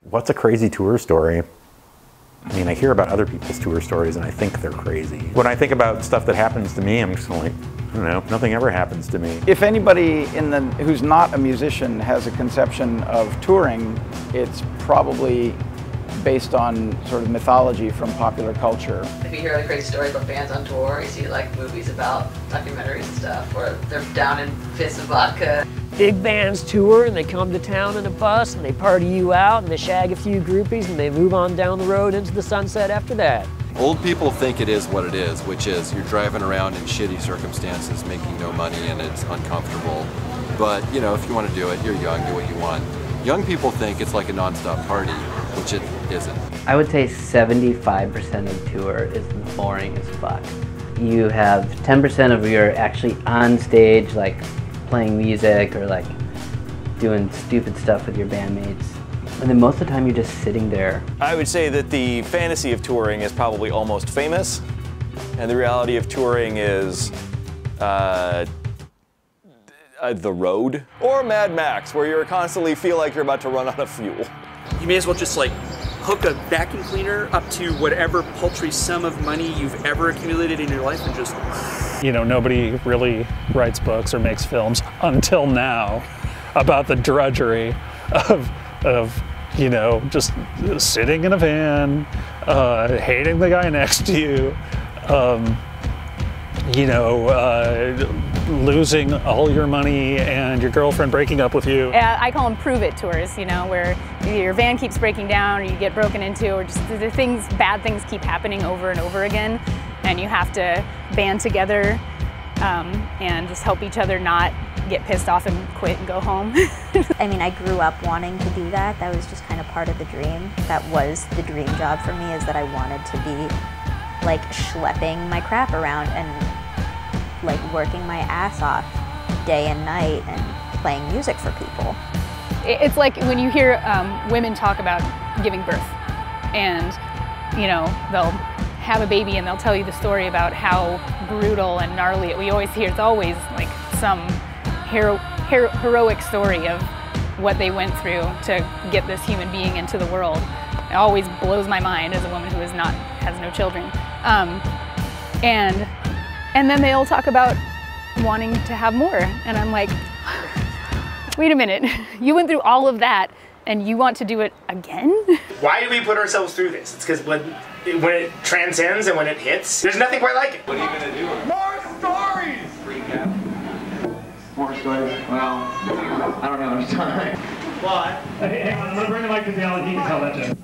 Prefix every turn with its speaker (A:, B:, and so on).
A: What's a crazy tour story? I mean, I hear about other people's tour stories and I think they're crazy. When I think about stuff that happens to me, I'm just like, I don't know, nothing ever happens to me.
B: If anybody who's not a musician has a conception of touring, it's probably based on sort of mythology from popular culture.
C: If you hear the crazy stories about bands on tour, you see like movies about documentaries and stuff, where they're down in fists of vodka.
D: Big bands tour and they come to town in a bus and they party you out and they shag a few groupies and they move on down the road into the sunset after that.
E: Old people think it is what it is, which is you're driving around in shitty circumstances, making no money, and it's uncomfortable. But, you know, if you want to do it, you're young, do what you want. Young people think it's like a non-stop party, which it isn't.
F: I would say 75% of the tour is boring as fuck. You have 10% of you're actually on stage, like playing music or like doing stupid stuff with your bandmates. And then most of the time you're just sitting there. I
G: would say that the fantasy of touring is probably Almost Famous, and the reality of touring is The Road. Or Mad Max, where you constantly feel like you're about to run out of fuel.
H: You may as well just like hook a vacuum cleaner up to whatever paltry sum of money you've ever accumulated in your life and just...
I: You know, nobody really writes books or makes films until now about the drudgery of you know, just sitting in a van, hating the guy next to you, you know, losing all your money and your girlfriend breaking up with you.
J: I call them prove-it tours, you know, where your van keeps breaking down or you get broken into or just bad things keep happening over and over again, and you have to band together and just help each other not get pissed off and quit and go home.
K: I mean, I grew up wanting to do that. That was just kind of part of the dream. That was the dream job for me, is that I wanted to be like schlepping my crap around and like working my ass off day and night and playing music for people.
J: It's like when you hear women talk about giving birth, and you know, they'll have a baby and they'll tell you the story about how brutal and gnarly we always hear. It's always like some heroic story of what they went through to get this human being into the world. It always blows my mind as a woman who has no children. And then they'll talk about wanting to have more, and I'm like, wait a minute, you went through all of that and you want to do it again?
L: Why do we put ourselves through this? It's because when it transcends and when it hits, there's nothing quite like it.
M: What are you going to do?
L: More stories!
M: Recap. More stories? Well, I don't know. Time.
L: What?
I: Hey, hang on, I'm going to bring the mic to the Alan. He can tell that joke.